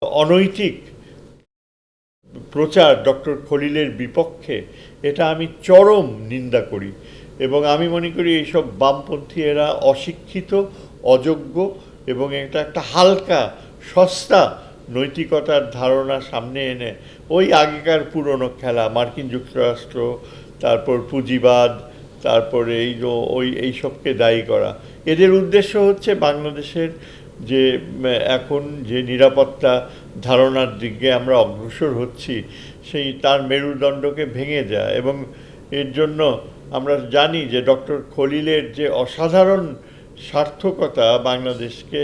অনৈতিক প্রচার ডক্টর খলিলের বিপক্ষে এটা আমি চরম নিন্দা করি এবং আমি মনে করি এইসব বামপন্থী এরা অশিক্ষিত, অযোগ্য এবং এটা একটা হালকা সস্তা নৈতিকতার ধারণা সামনে এনে ওই আগেকার পুরনো খেলা মার্কিন যুক্তরাষ্ট্র, তারপর পুঁজিবাদ, তারপরে এইসবকে দায়ী করা। এদের উদ্দেশ্য হচ্ছে বাংলাদেশের যে এখন যে নিরাপত্তা ধারণার দিকে আমরা অগ্রসর হচ্ছি সেই তার মেরুদণ্ডকে ভেঙে যায় এবং এর জন্য আমরা জানি যে ডক্টর খলিলের যে অসাধারণ সার্থকতা বাংলাদেশকে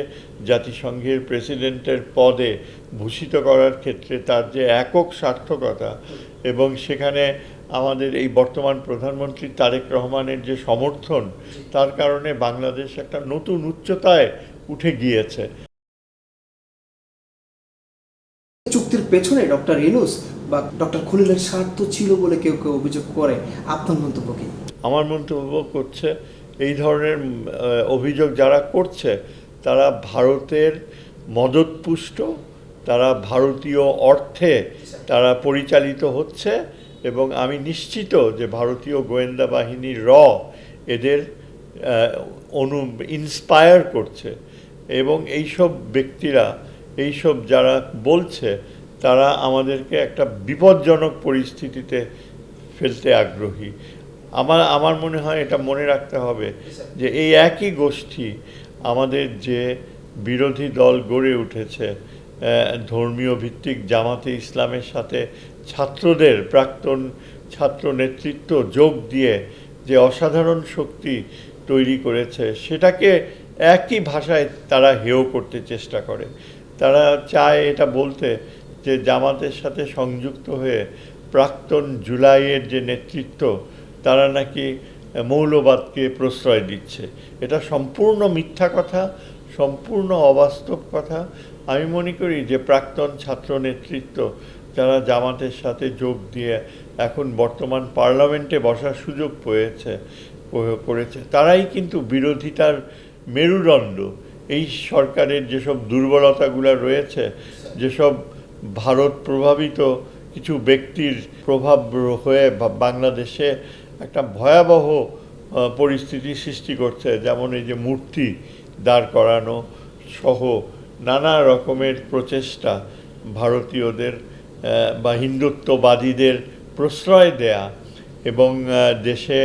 জাতিসংঘের প্রেসিডেন্টের পদে ভূষিত করার ক্ষেত্রে তার যে একক সার্থকতা এবং সেখানে আমাদের এই বর্তমান প্রধানমন্ত্রী তারেক রহমানের যে সমর্থন, তার কারণে বাংলাদেশ একটা নতুন উচ্চতায় উঠে গিয়েছে। চুক্তির পেছনে ডক্টর ইউনূস বা ডক্টর খলিলের স্বার্থ ছিল বলে কেউ কেউ অভিযোগ করে, আপনার মন্তব্য কি? আমার মন্তব্য করছে এই ধরনের অভিযোগ যারা করছে তারা ভারতের মদতপুষ্ট, তারা ভারতীয় অর্থে তারা পরিচালিত হচ্ছে এবং আমি নিশ্চিত যে ভারতীয় গোয়েন্দা বাহিনীর এদের ইন্সপায়ার করছে এবং এইসব ব্যক্তিরা, এইসব যারা বলছে তারা আমাদেরকে একটা বিপজ্জনক পরিস্থিতিতে ফেলতে আগ্রহী। আমার মনে হয় এটা মনে রাখতে হবে যে এই একই গোষ্ঠী আমাদের যে বিরোধী দল গড়ে উঠেছে ধর্মীয় ভিত্তিক জামাতে ইসলামের সাথে ছাত্রদের, প্রাক্তন ছাত্র নেতৃত্ব যোগ দিয়ে যে অসাধারণ শক্তি তৈরি করেছে সেটাকে একই ভাষায় তারা হেয় করতে চেষ্টা করে। তারা চায় এটা বলতে যে জামাতের সাথে সংযুক্ত হয়ে প্রাক্তন জুলাইয়ের যে নেতৃত্ব তারা নাকি মৌলবাদকে প্রশ্রয় দিচ্ছে। এটা সম্পূর্ণ মিথ্যা কথা, সম্পূর্ণ অবাস্তব কথা। আমি মনে করি যে প্রাক্তন ছাত্র নেতৃত্ব যারা জামাতের সাথে যোগ দিয়ে এখন বর্তমান পার্লামেন্টে বসার সুযোগ করেছে তারাই কিন্তু বিরোধিতার মেরুদণ্ড। এই সরকারের যেসব দুর্বলতাগুলো রয়েছে, যেসব ভারত প্রভাবিত কিছু ব্যক্তির প্রভাব হয়ে বাংলাদেশে একটা ভয়াবহ পরিস্থিতি সৃষ্টি করছে, যেমন এই যে মূর্তি দাঁড় করানো সহ নানা রকমের প্রচেষ্টা, ভারতীয়দের বা হিন্দুত্ববাদীদের প্রশ্রয় দেয়া এবং দেশে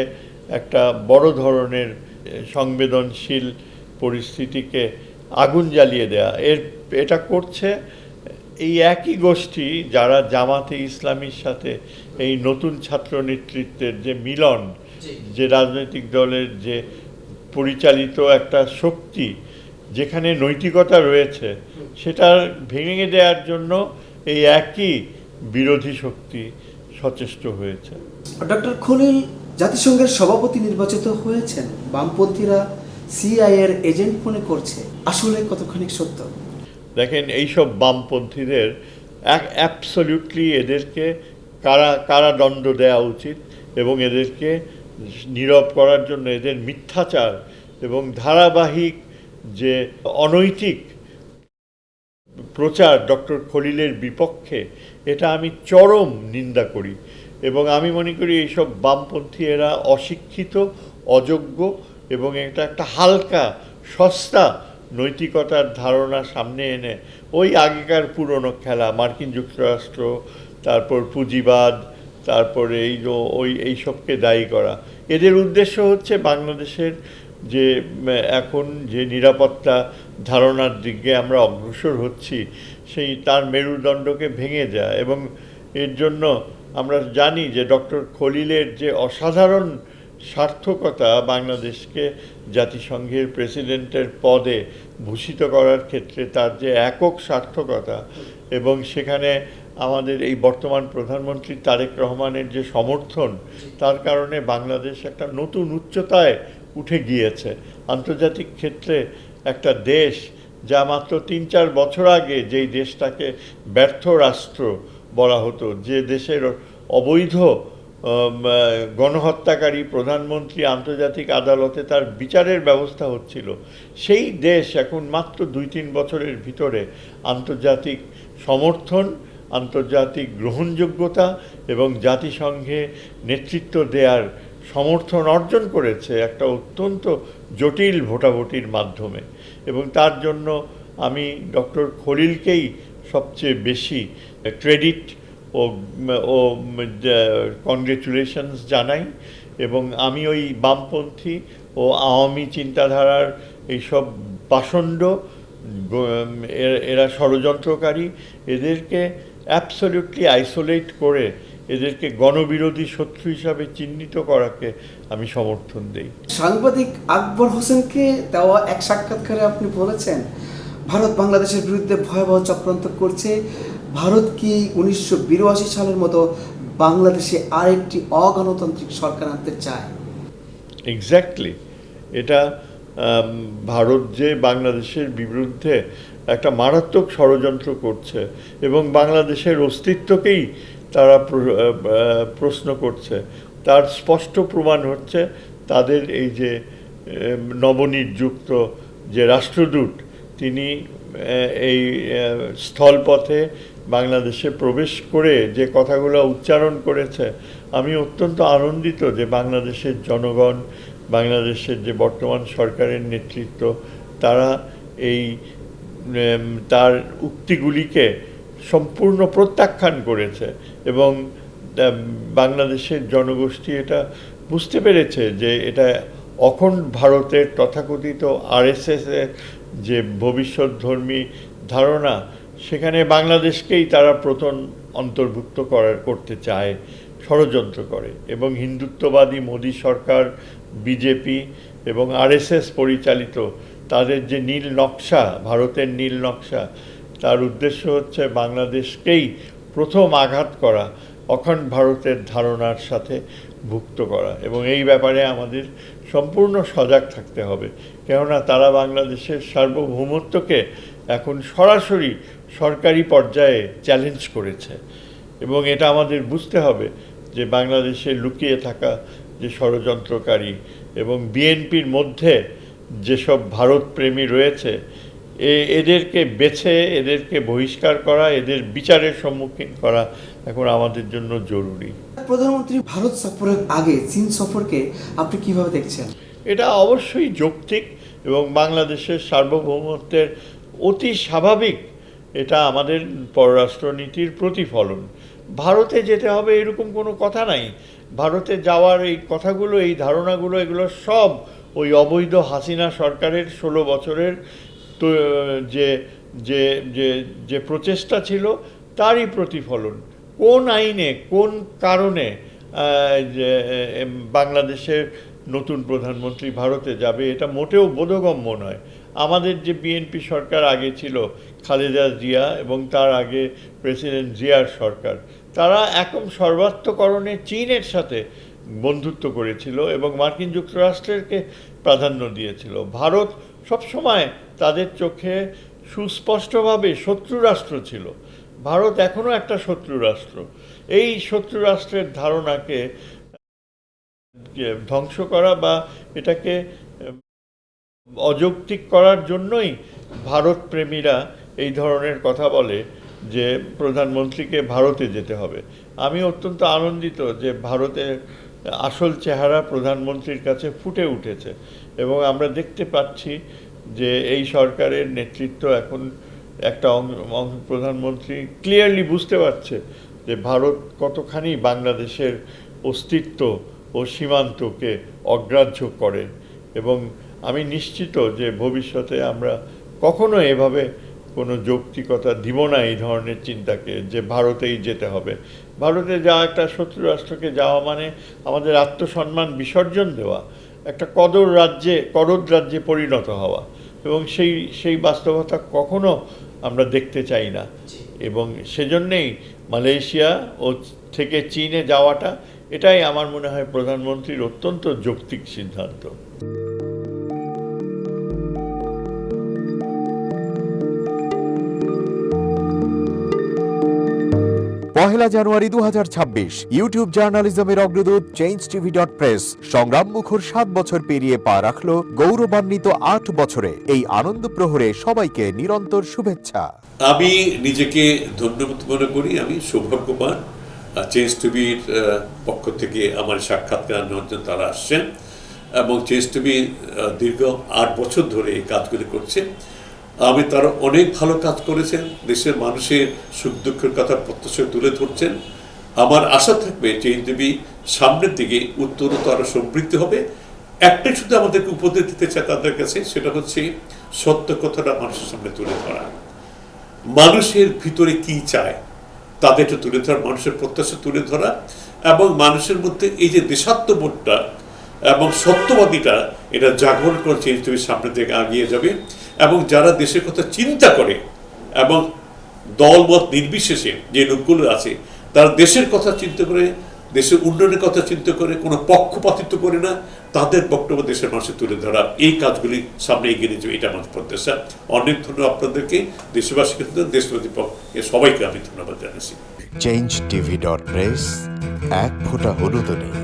একটা বড় ধরনের সংবেদনশীল পরিস্থিতিকে আগুন জ্বালিয়ে দেয়া, এটা করছে এই একই গোষ্ঠী যারা জামাতে ইসলামীর সাথে এই নতুন ছাত্র নেতৃত্বের যে মিলন, যে রাজনৈতিক দলের যে পরিচালিত একটা শক্তি যেখানে নৈতিকতা রয়েছে সেটা ভেঙে দেওয়ার জন্য এই একই বিরোধী শক্তি সচেষ্ট হয়েছে। ডক্টর খলিল জাতিসংঘের সভাপতি নির্বাচিত হয়েছেন, বামপন্থীরা সিআইএর এজেন্ট মনে করছে, আসলে কতখানি সত্য? দেখেন, এইসব বামপন্থীদের অ্যাবসলিউটলি এদেরকে কারাদণ্ড দেওয়া উচিত এবং এদেরকে নীরব করার জন্য এদের মিথ্যাচার এবং ধারাবাহিক যে অনৈতিক প্রচার ডক্টর খলিলের বিপক্ষে এটা আমি চরম নিন্দা করি এবং আমি মনে করি এইসব বামপন্থী এরা অশিক্ষিত, অযোগ্য এবং এটা একটা হালকা সস্তা নৈতিকতার ধারণা সামনে এনে ওই আগেকার পুরনো খেলা মার্কিন যুক্তরাষ্ট্র, তারপর পুঁজিবাদ, তারপরে এইসবকে দায়ী করা। এদের উদ্দেশ্য হচ্ছে বাংলাদেশের যে এখন যে নিরাপত্তা ধারণার দিকে আমরা অগ্রসর হচ্ছি সেই তার মেরুদণ্ডকে ভেঙে যায় এবং এর জন্য আমরা জানি যে ডক্টর খলিলের যে অসাধারণ সার্থকতা বাংলাদেশকে জাতিসংঘের প্রেসিডেন্টের পদে ভূষিত করার ক্ষেত্রে তার যে একক সার্থকতা এবং সেখানে আমাদের এই বর্তমান প্রধানমন্ত্রী তারেক রহমানের যে সমর্থন, তার কারণে বাংলাদেশ একটা নতুন উচ্চতায় উঠে গিয়েছে। আন্তর্জাতিক ক্ষেত্রে একটা দেশ যা মাত্র ৩-৪ বছর আগে যেই দেশটাকে ব্যর্থ রাষ্ট্র বলা হতো, যে দেশের অবৈধ গণহত্যাকারী প্রধানমন্ত্রী আন্তর্জাতিক আদালতে তার বিচারের ব্যবস্থা হচ্ছিল, সেই দেশ এখন মাত্র 2-3 বছরের ভিতরে আন্তর্জাতিক সমর্থন, আন্তর্জাতিক গ্রহণযোগ্যতা এবং জাতিসংঘে নেতৃত্ব দেওয়ার সমর্থন অর্জন করেছে একটা অত্যন্ত জটিল ভোটাভুটির মাধ্যমে। এবং তার জন্য আমি ডক্টর খলিলকেই সবচেয়ে বেশি ক্রেডিট ও ও কংগ্রেচুলেশনস জানাই। এবং আমি ওই বামপন্থী ও আওয়ামী চিন্তাধারার এইসব পাষণ্ড, এরা ষড়যন্ত্রকারী, এদেরকে অ্যাবসলিউটলি আইসোলেট করে এদেরকে গণবিরোধী শত্রু হিসাবে চিহ্নিত করাকে আমি সমর্থন দেই। সাংবাদিক আকবর হোসেনকে দেওয়া এক সাক্ষাৎকারে আপনি বলেছেন, ভারত বাংলাদেশের বিরুদ্ধে ভয়াবহ চক্রান্ত করছে। ভারত কি 1982 সালের মতো বাংলাদেশে আরেকটি অগণতান্ত্রিক সরকার আনতে চায়? এক্স্যাক্টলি। এটা ভারত যে বাংলাদেশের বিরুদ্ধে একটা মারাত্মক ষড়যন্ত্র করছে এবং বাংলাদেশের অস্তিত্বকেই তারা প্রশ্ন করছে, তার স্পষ্ট প্রমাণ হচ্ছে তাদের এই যে নবনিযুক্ত যে রাষ্ট্রদূত, তিনি এই স্থলপথে বাংলাদেশে প্রবেশ করে যে কথাগুলো উচ্চারণ করেছে। আমি অত্যন্ত আনন্দিত যে বাংলাদেশের জনগণ, বাংলাদেশের যে বর্তমান সরকারের নেতৃত্ব, তারা এই তার উক্তিগুলিকে সম্পূর্ণ প্রত্যাখ্যান করেছে এবং বাংলাদেশের জনগোষ্ঠী এটা বুঝতে পেরেছে যে এটা অখণ্ড ভারতের তথাকথিত আরএসএসের যে ভবিষ্যৎধর্মী ধারণা, সেখানে বাংলাদেশকেই তারা প্রথম অন্তর্ভুক্ত করতে চায়, ষড়যন্ত্র করে। এবং হিন্দুত্ববাদী মোদী সরকার, বিজেপি এবং আরএসএস পরিচালিত তাদের যে নীল নকশা, ভারতের নীল নকশা, তার উদ্দেশ্য হচ্ছে বাংলাদেশকেই প্রথম আঘাত করা, অখণ্ড ভারতের ধারণার সাথে ভুক্ত করা। এবং এই ব্যাপারে আমাদের সম্পূর্ণ সজাগ থাকতে হবে, কেননা তারা বাংলাদেশের সার্বভৌমত্বকে এখন সরাসরি সরকারি পর্যায়ে চ্যালেঞ্জ করেছে। এবং এটা আমাদের বুঝতে হবে যে বাংলাদেশে লুকিয়ে থাকা যে ষড়যন্ত্রকারী এবং বিএনপির মধ্যে যেসব ভারতপ্রেমী রয়েছে, এদেরকে বেছে, এদেরকে বহিষ্কার করা, এদের বিচারের সম্মুখীন করা এখন আমাদের জন্য জরুরি। প্রধানমন্ত্রী ভারত সফরের আগে চীন সফরকে আপনি কিভাবে দেখছেন? এটা অবশ্যই যৌক্তিক এবং বাংলাদেশের সার্বভৌমত্বের অতি স্বাভাবিক। এটা আমাদের পররাষ্ট্রনীতির প্রতিফলন। ভারতে যেতে হবে এরকম কোনো কথা নাই। ভারতে যাওয়ার এই কথাগুলো, এই ধারণাগুলো, এগুলো সব ওই অবৈধ হাসিনা সরকারের 16 বছরের তো যে যে যে যে প্রচেষ্টা ছিল, তারই প্রতিফলন। কোন আইনে, কোন কারণে বাংলাদেশের নতুন প্রধানমন্ত্রী ভারতে যাবে, এটা মোটেও বোধগম্য নয়। আমাদের যে বিএনপি সরকার আগে ছিল, খালেদা জিয়া এবং তার আগে প্রেসিডেন্ট জিয়ার সরকার, তারা একদম সর্বাত্মকরণে চীনের সাথে বন্ধুত্ব করেছিল এবং মার্কিন যুক্তরাষ্ট্রকে প্রাধান্য দিয়েছিল। ভারত সবসময় তাদের চোখে সুস্পষ্টভাবে শত্রু রাষ্ট্র ছিল। ভারত এখনও একটা শত্রু রাষ্ট্র। এই শত্রু রাষ্ট্রের ধারণাকে ধ্বংস করা বা এটাকে অযৌক্তিক করার জন্যই ভারতপ্রেমীরা এই ধরনের কথা বলে যে প্রধানমন্ত্রীকে ভারতে যেতে হবে। আমি অত্যন্ত আনন্দিত যে ভারতের আসল চেহারা প্রধানমন্ত্রীর কাছে ফুটে উঠেছে এবং আমরা দেখতে পাচ্ছি যে এই সরকারের নেতৃত্ব এখন একটা প্রধানমন্ত্রী ক্লিয়ারলি বুঝতে পারছে যে ভারত কতখানি বাংলাদেশের অস্তিত্ব ও সীমান্তকে অগ্রাহ্য করে। এবং আমি নিশ্চিত যে ভবিষ্যতে আমরা কখনো এভাবে কোনো যৌক্তিকতা দিব না এই ধরনের চিন্তাকে, যে ভারতেই যেতে হবে। ভারতে যাওয়া, একটা শত্রু রাষ্ট্রকে যাওয়া মানে আমাদের আত্মসম্মান বিসর্জন দেওয়া, একটা কদর রাজ্যে পরিণত হওয়া। এবং সেই বাস্তবতা কখনো আমরা দেখতে চাই না। এবং সেজন্যেই মালয়েশিয়া ও থেকে চীনে যাওয়াটা, এটাই আমার মনে হয় প্রধানমন্ত্রীর অত্যন্ত যৌক্তিক সিদ্ধান্ত। জানুয়ারি 2026 ইউটিউব জার্নালিজমের অগ্রদূত change.tv.press সংগ্রাম মুখর 7 বছর পেরিয়ে পা রাখলো গৌরবান্বিত 8 বছরে। এই আনন্দ প্রহরে সবাইকে নিরন্তর শুভেচ্ছা। আমি নিজেকে ধন্যবাদ মনে করি, আমি সৌভাগ্যবান চেঞ্জ টিভির পক্ষ থেকে আমার সাক্ষাৎকার নেওয়ার জন্য তারা আসছেন এবং চেঞ্জ টিভি দীর্ঘ 8 বছর ধরে এই কাজগুলি করছে। আমি তারা অনেক ভালো কাজ করেছেন, দেশের মানুষের সুখ দুঃখের কথা প্রত্যক্ষ তুলে ধরছেন। আমার আশা থাকবে চেঞ্জ টিভি সামনের দিকে উত্তরোত্তর আরও সমৃদ্ধ হবে। একটাই শুধু আমাদেরকে উপদেশ দিতে চায় তাদের কাছে, সেটা হচ্ছে সত্য কথাটা মানুষের সামনে তুলে ধরা, মানুষের ভিতরে কি চায় তাদেরটা তুলে ধরা, মানুষের প্রত্যাশা তুলে ধরা এবং মানুষের মধ্যে এই যে দেশাত্মবোধটা এবং সত্যবাদীটা এটা জাগরণ করে চেঞ্জ টিভির সামনের দিকে এগিয়ে যাবে। এবং যারা দেশের কথা চিন্তা করে এবং দলমত নির্বিশেষে যে লোকগুলো আছে তারা দেশের কথা চিন্তা করে, দেশের উন্নয়নের কথা চিন্তা করে, কোনো পক্ষপাতিত্ব করে না, তাদের বক্তব্য দেশের মানুষের তুলে ধরা, এই কাজগুলি সামনে এগিয়ে নিয়ে যাবে, এটা আমার প্রত্যাশা। অনেক ধন্যবাদ আপনাদেরকে, দেশবাসীকে, দেশবাসী পক্ষে সবাইকে আমি ধন্যবাদ জানাচ্ছি। change.tv.press এক ফোঁটা হলুদ নেই।